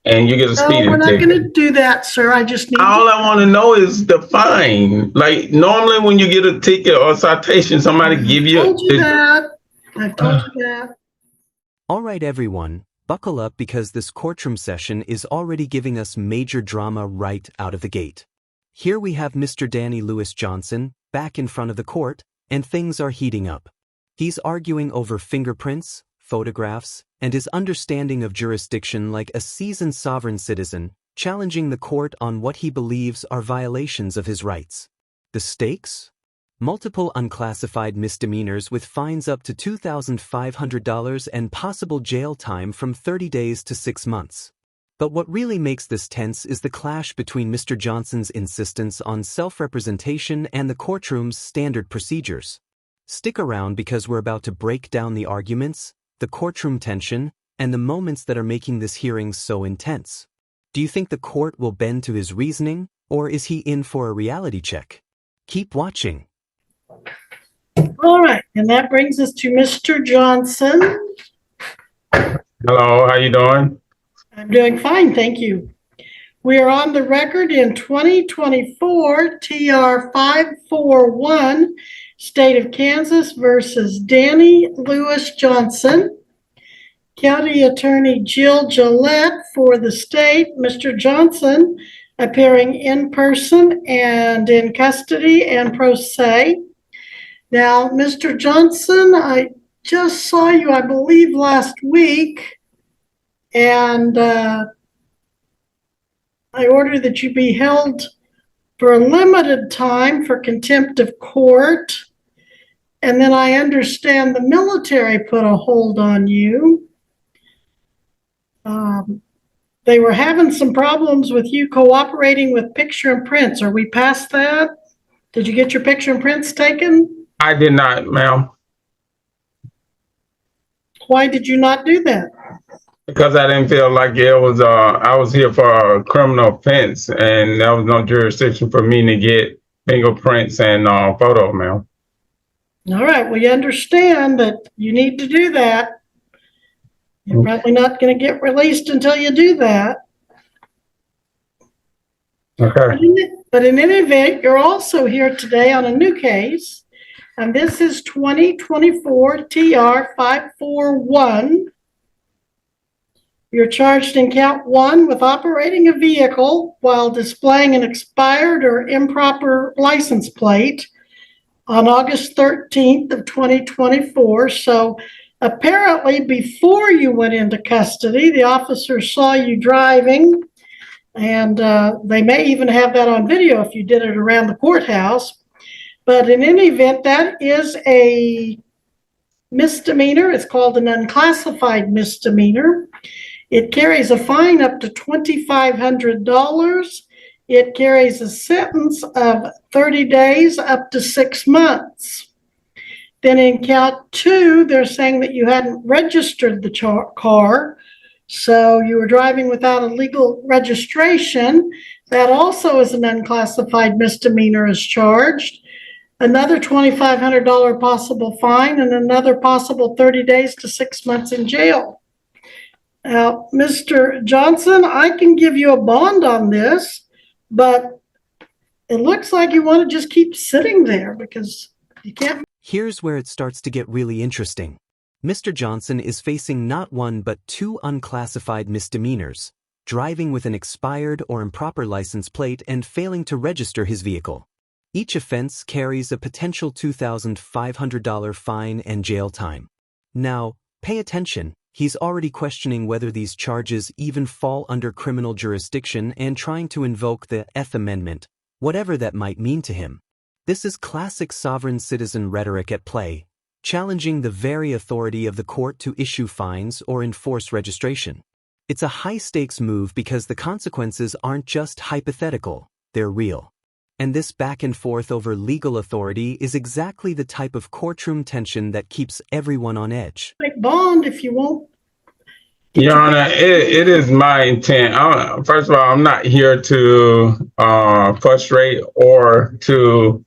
and you get a No, speeding we're not ticket. going to do that, sir. I just need All I want to know is the fine. Like normally when you get a ticket or a citation, somebody give you. I've told you that. All right, everyone, buckle up because this courtroom session is already giving us major drama right out of the gate. Here we have Mr. Danny Lewis Johnson back in front of the court, and things are heating up. He's arguing over fingerprints, photographs, and his understanding of jurisdiction like a seasoned sovereign citizen, challenging the court on what he believes are violations of his rights. The stakes? Multiple unclassified misdemeanors with fines up to $2,500 and possible jail time from 30 days to 6 months. But what really makes this tense is the clash between Mr. Johnson's insistence on self-representation and the courtroom's standard procedures. Stick around because we're about to break down the arguments, the courtroom tension, and the moments that are making this hearing so intense. Do you think the court will bend to his reasoning, or is he in for a reality check? Keep watching. All right, and that brings us to Mr. Johnson. Hello, how you doing? I'm doing fine, thank you. We are on the record in 2024 TR 541, State of Kansas versus Danny Lewis Johnson. County Attorney Jill Gillette for the state. Mr. Johnson appearing in person and in custody and pro se. Now, Mr. Johnson, I just saw you, I believe, last week, and I order that you be held for a limited time for contempt of court. And then I understand the military put a hold on you. They were having some problems with you cooperating with picture and prints. Are we past that? Did you get your picture and prints taken? I did not, ma'am. Why did you not do that? Because I didn't feel like it was, I was here for a criminal offense and there was no jurisdiction for me to get fingerprints and photos, ma'am. All right, well, you understand that you need to do that. You're probably not going to get released until you do that. Okay. But in any event, you're also here today on a new case, and this is 2024 TR 541. You're charged in count 1 with operating a vehicle while displaying an expired or improper license plate on August 13th of 2024. So apparently before you went into custody, the officers saw you driving, and they may even have that on video if you did it around the courthouse. But in any event, that is a misdemeanor. It's called an unclassified misdemeanor. It carries a fine up to $2,500. It carries a sentence of 30 days up to 6 months. Then in count 2, they're saying that you hadn't registered the car, so you were driving without a legal registration. That also is an unclassified misdemeanor as charged. Another $2,500 possible fine and another possible 30 days to 6 months in jail. Now, Mr. Johnson, I can give you a bond on this, but it looks like you want to just keep sitting there because you can't. Here's where it starts to get really interesting. Mr. Johnson is facing not 1 but 2 unclassified misdemeanors, driving with an expired or improper license plate and failing to register his vehicle. Each offense carries a potential $2,500 fine and jail time. Now, pay attention. He's already questioning whether these charges even fall under criminal jurisdiction and trying to invoke the Fifth Amendment, whatever that might mean to him. This is classic sovereign citizen rhetoric at play, challenging the very authority of the court to issue fines or enforce registration. It's a high-stakes move because the consequences aren't just hypothetical, they're real. And this back and forth over legal authority is exactly the type of courtroom tension that keeps everyone on edge. Make bond if you won't. Your Honor, it is my intent. First of all, I'm not here to frustrate or to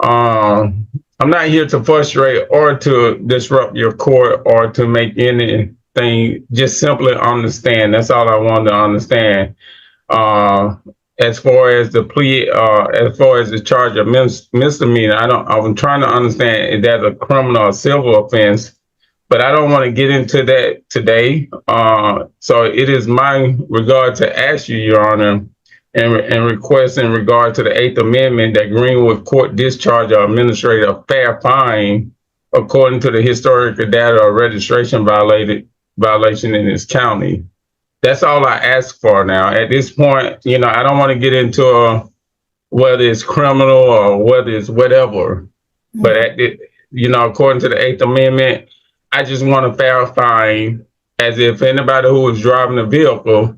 I'm not here to frustrate or to disrupt your court or to make anything thing, just simply understand. That's all I wanted to understand. As far as the plea, as far as the charge of misdemeanor, I'm trying to understand if that's a criminal or civil offense, but I don't want to get into that today. So it is my regard to ask you, Your Honor, and request in regard to the Eighth Amendment that Greenwood Court discharge or administrate a fair fine according to the historical data or registration violation in this county. That's all I ask for now. At this point, I don't want to get into whether it's criminal or whether it's whatever. But according to the Eighth Amendment, I just want a fair fine, as if anybody who was driving a vehicle,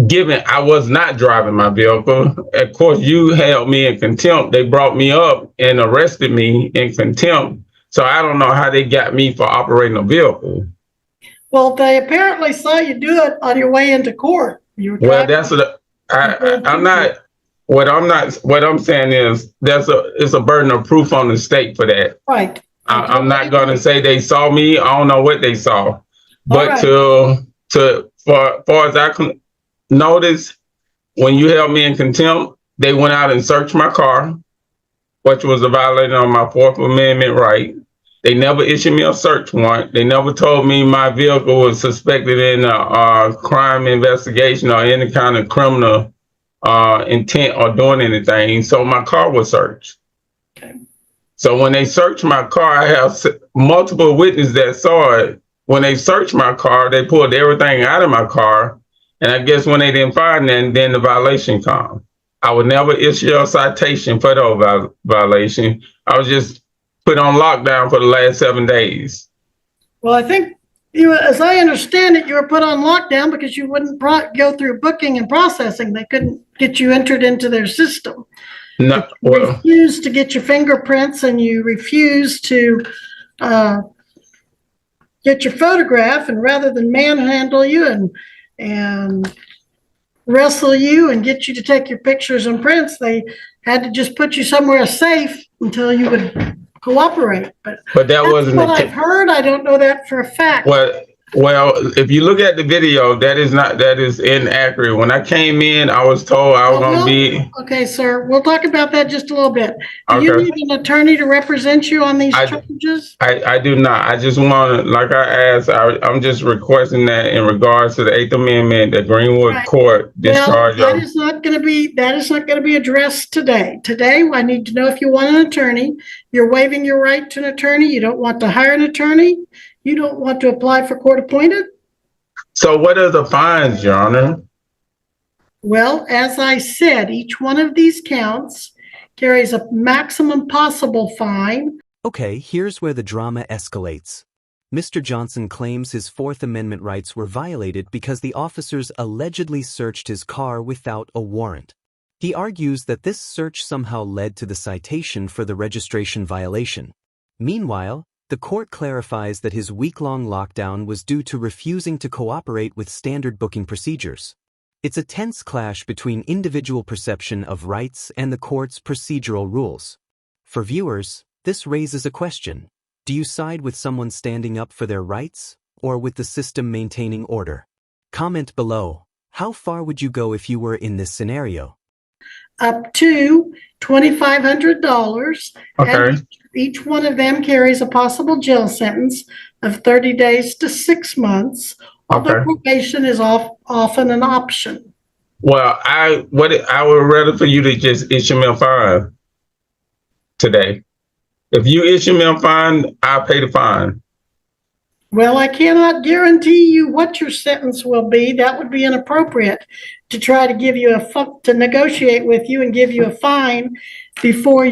given I was not driving my vehicle, of course, you held me in contempt. They brought me up and arrested me in contempt. So I don't know how they got me for operating a vehicle. Well, they apparently saw you do it on your way into court. Well, that's what I'm not. What I'm saying is it's a burden of proof on the state for that. Right. I'm not going to say they saw me. I don't know what they saw, but right. far as I can notice, when you held me in contempt, they went out and searched my car, which was a violation of my Fourth Amendment right. They never issued me a search warrant. They never told me my vehicle was suspected in a crime investigation or any kind of criminal intent or doing anything. So my car was searched. Okay. So when they searched my car, I have multiple witnesses that saw it. When they searched my car, they pulled everything out of my car. And I guess when they didn't find that, then the violation come. I would never issue a citation for the violation. I was just put on lockdown for the last 7 days. Well, I think as I understand it, you were put on lockdown because you wouldn't go through booking and processing. They couldn't get you entered into their system. No, you refused to get your fingerprints, and you refused to get your photograph. And rather than manhandle you and wrestle you and get you to take your pictures and prints, they had to just put you somewhere safe until you would cooperate. But that wasn't what I've heard. I don't know that for a fact. Well, if you look at the video, that is inaccurate. When I came in, I was told I was going to be. Okay, sir. We'll talk about that just a little bit. Do you need an attorney to represent you on these charges? I do not. I just want to, like I asked, I'm just requesting that in regards to the Eighth Amendment, the Greenwood Court discharge. Well, that is not going to be addressed today. Today, I need to know if you want an attorney. You're waiving your right to an attorney. You don't want to hire an attorney. You don't want to apply for court appointed? So what are the fines, Your Honor? Well, as I said, each one of these counts carries a maximum possible fine. Okay, here's where the drama escalates. Mr. Johnson claims his Fourth Amendment rights were violated because the officers allegedly searched his car without a warrant. He argues that this search somehow led to the citation for the registration violation. Meanwhile, the court clarifies that his week-long lockdown was due to refusing to cooperate with standard booking procedures. It's a tense clash between individual perception of rights and the court's procedural rules. For viewers, this raises a question. Do you side with someone standing up for their rights, or with the system maintaining order? Comment below. How far would you go if you were in this scenario? Up to $2,500. Okay. And each one of them carries a possible jail sentence of 30 days to 6 months. Although probation is often an option. Well, I would rather for you to just issue me a fine today. If you issue me a fine, I'll pay the fine. Well, I cannot guarantee you what your sentence will be. That would be inappropriate to try to give you to negotiate with you and give you a fine before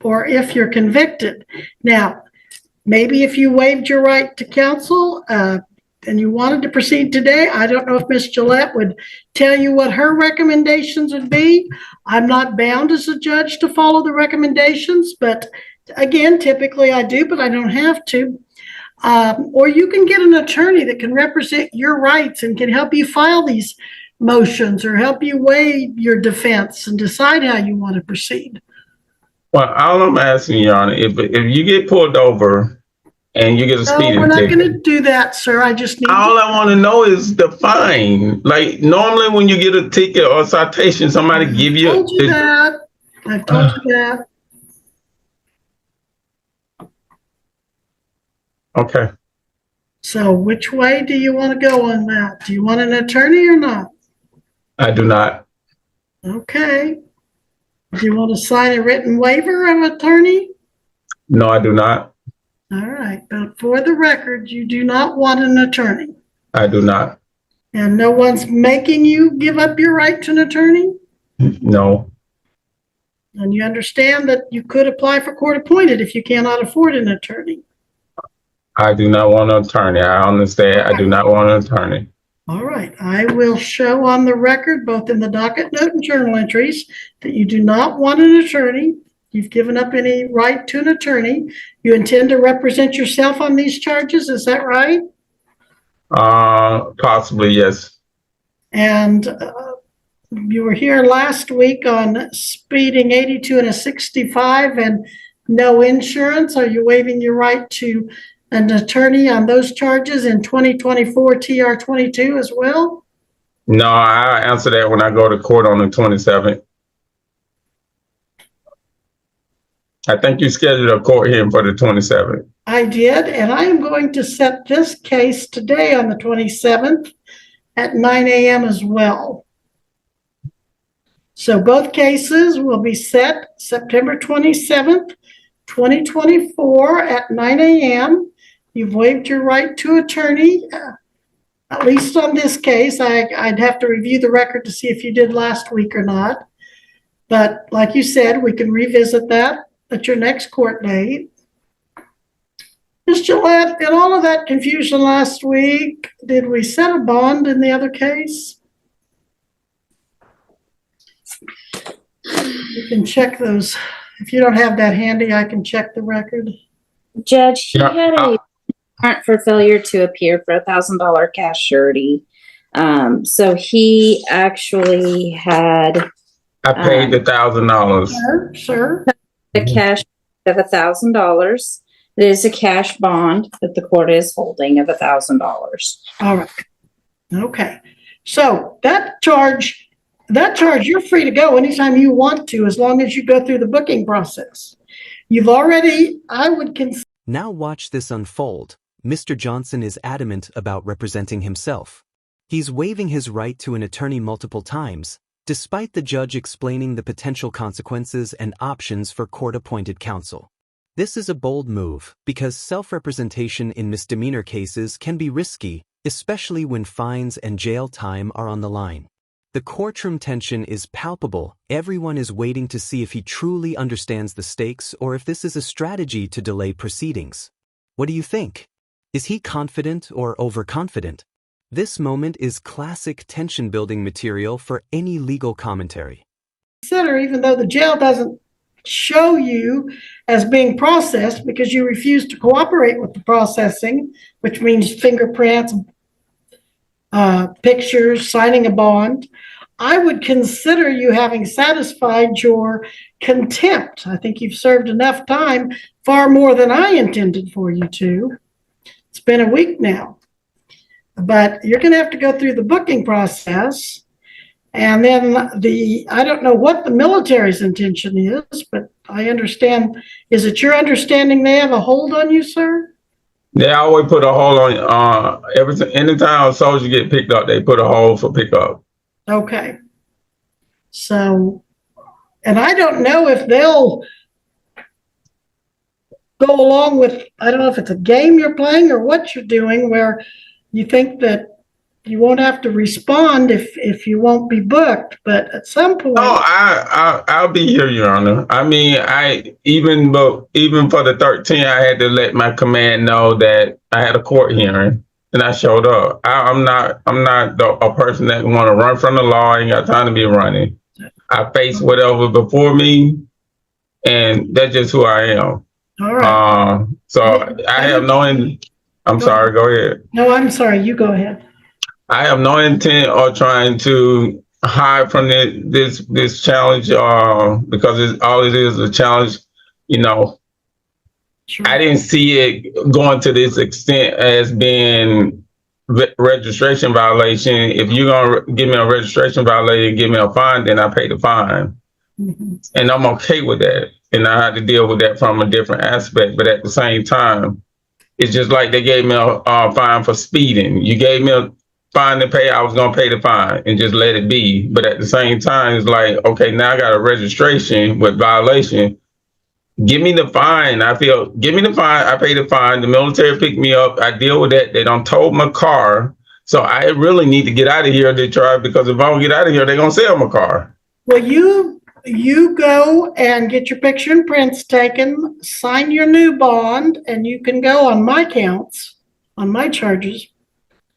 or if you're convicted. Now, maybe if you waived your right to counsel and you wanted to proceed today, I don't know if Ms. Gillette would tell you what her recommendations would be. I'm not bound as a judge to follow the recommendations, but again, typically I do, but I don't have to. Or you can get an attorney that can represent your rights and can help you file these motions or help you weigh your defense and decide how you want to proceed. Well, all I'm asking, Your Honor, if you get pulled over and you get a No, we're speeding not ticket. going to do that, sir. I just need. All I want to know is the fine. Like normally when you get a ticket or a citation, somebody give you. Told you that. I've told you that. Okay. So which way do you want to go on that? Do you want an attorney or not? I do not. Okay. Do you want to sign a written waiver of attorney? No, I do not. All right. But for the record, you do not want an attorney. I do not. And no one's making you give up your right to an attorney? No. And you understand that you could apply for court appointed if you cannot afford an attorney. I do not want an attorney. I understand. I do not want an attorney. All right. I will show on the record, both in the docket note and journal entries, that you do not want an attorney. You've given up any right to an attorney. You intend to represent yourself on these charges. Is that right? Possibly, yes. And you were here last week on speeding 82 and a 65 and no insurance. Are you waiving your right to an attorney on those charges in 2024 TR 22 as well? No, I'll answer that when I go to court on the 27th. I think you scheduled a court hearing for the 27th. I did, and I am going to set this case today on the 27th at 9 a.m. as well. So both cases will be set September 27th, 2024 at 9 a.m. You've waived your right to attorney, at least on this case. I'd have to review the record to see if you did last week or not. But like you said, we can revisit that at your next court date. Ms. Gillette, in all of that confusion last week, did we set a bond in the other case? You can check those. If you don't have that handy, I can check the record. Judge, he had a warrant for failure to appear for $1,000 cash surety. So he actually had. I paid the $1,000. Sure. A cash of $1,000. It is a cash bond that the court is holding of $1,000. All right. Okay. So that charge, you're free to go anytime you want to, as long as you go through the booking process. You've already, I would consider. Now watch this unfold. Mr. Johnson is adamant about representing himself. He's waiving his right to an attorney multiple times, despite the judge explaining the potential consequences and options for court-appointed counsel. This is a bold move because self-representation in misdemeanor cases can be risky, especially when fines and jail time are on the line. The courtroom tension is palpable. Everyone is waiting to see if he truly understands the stakes or if this is a strategy to delay proceedings. What do you think? Is he confident or overconfident? This moment is classic tension-building material for any legal commentary. Even though the jail doesn't show you as being processed because you refuse to cooperate with the processing, which means fingerprints, pictures, signing a bond, I would consider you having satisfied your contempt. I think you've served enough time, far more than I intended for you to. It's been a week now. But you're going to have to go through the booking process. And then I don't know what the military's intention is, but I understand, is it your understanding they have a hold on you, sir? They always put a hold on everything. Anytime a soldier get picked up, they put a hold for pickup. Okay. So, and I don't know if they'll go along with, I don't know if it's a game you're playing or what you're doing, where you think that you won't have to respond if you won't be booked, but at some point. No, I'll be here, Your Honor. I mean, even for the 13th, I had to let my command know that I had a court hearing, and I showed up. I'm not a person that want to run from the law. I ain't got time to be running. I face whatever before me, and that's just who I am. All right. So I have no. I'm sorry. Go ahead. No, I'm sorry. You go ahead. I have no intent of trying to hide from this challenge, because all it is a challenge. You know, Sure. I didn't see it going to this extent as being registration violation. If you're gonna give me a registration violation, give me a fine, then I pay the fine, and I'm okay with that. And I had to deal with that from a different aspect. But at the same time, it's just like they gave me a fine for speeding. You gave me a fine to pay, I was gonna pay the fine and just let it be. But at the same time, it's like, okay, now I got a registration with violation. Give me the fine. Give me the fine. I pay the fine. The military picked me up. I deal with that. They don't tow my car. So I really need to get out of here, Detroit, because if I don't get out of here, they're gonna sell my car. Well, you go and get your picture and prints taken, sign your new bond, and you can go on my counts, on my charges.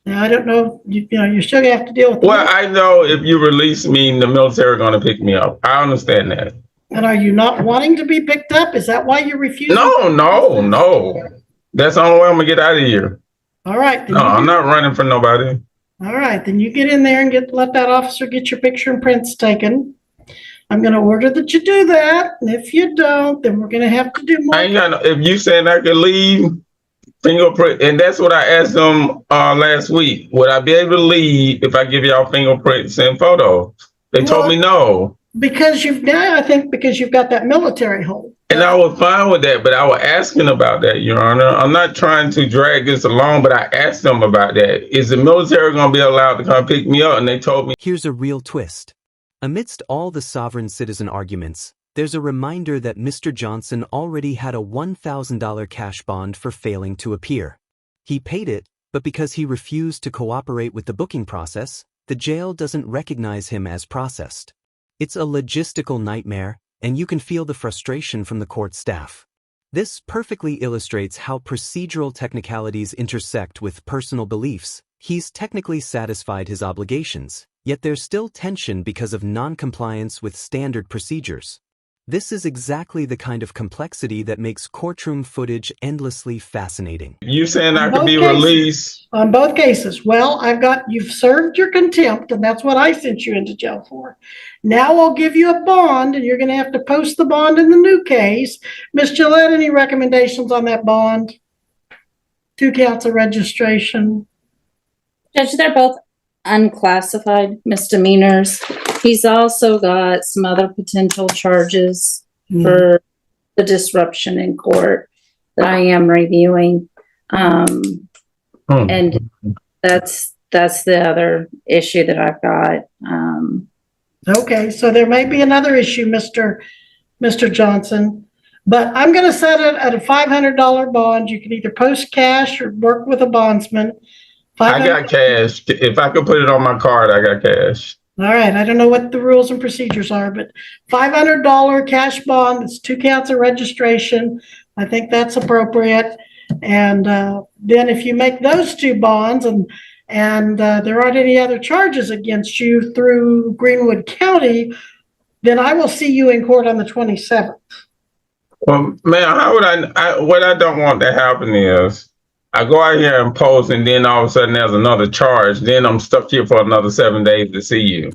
Now, I don't know, you know, you're still gonna have to deal with Well, I know if you release me, the military are gonna pick me up. I understand that. And are you not wanting to be picked up? Is that why you're refusing? No. That's the only way I'm gonna get out of here. All right. No, I'm not running for nobody. All right, then you get in there and let that officer get your picture and prints taken. I'm gonna order that you do that, and if you don't, then we're gonna have to do more. I ain't got no, if you saying I could leave, fingerprint, and that's what I asked them last week. Would I be able to leave if I give y'all fingerprints and photos? They told me no. Because you've got that military hold. And I was fine with that, but I was asking about that, Your Honor. I'm not trying to drag this along, but I asked them about that. Is the military going to be allowed to come pick me up? And they told me. Here's a real twist. Amidst all the sovereign citizen arguments, there's a reminder that Mr. Johnson already had a $1,000 cash bond for failing to appear. He paid it, but because he refused to cooperate with the booking process, the jail doesn't recognize him as processed. It's a logistical nightmare, and you can feel the frustration from the court staff. This perfectly illustrates how procedural technicalities intersect with personal beliefs. He's technically satisfied his obligations, yet there's still tension because of non-compliance with standard procedures. This is exactly the kind of complexity that makes courtroom footage endlessly fascinating. You saying I could be released? On both cases. Well, you've served your contempt, and that's what I sent you into jail for. Now I'll give you a bond, and you're going to have to post the bond in the new case. Ms. Gillette, any recommendations on that bond? 2 counts of registration. Judge, they're both unclassified misdemeanors. He's also got some other potential charges for the disruption in court that I am reviewing. And that's the other issue that I've got. Okay, so there may be another issue, Mr. Johnson, but I'm going to set it at a $500 bond. You can either post cash or work with a bondsman. I got cash. If I could put it on my card, I got cash. All right. I don't know what the rules and procedures are, but $500 cash bond, it's 2 counts of registration. I think that's appropriate. And then if you make those 2 bonds and there aren't any other charges against you through Greenwood County, then I will see you in court on the 27th. Well, man, how would what I don't want to happen is I go out here and post, and then all of a sudden there's another charge. Then I'm stuck here for another 7 days to see you.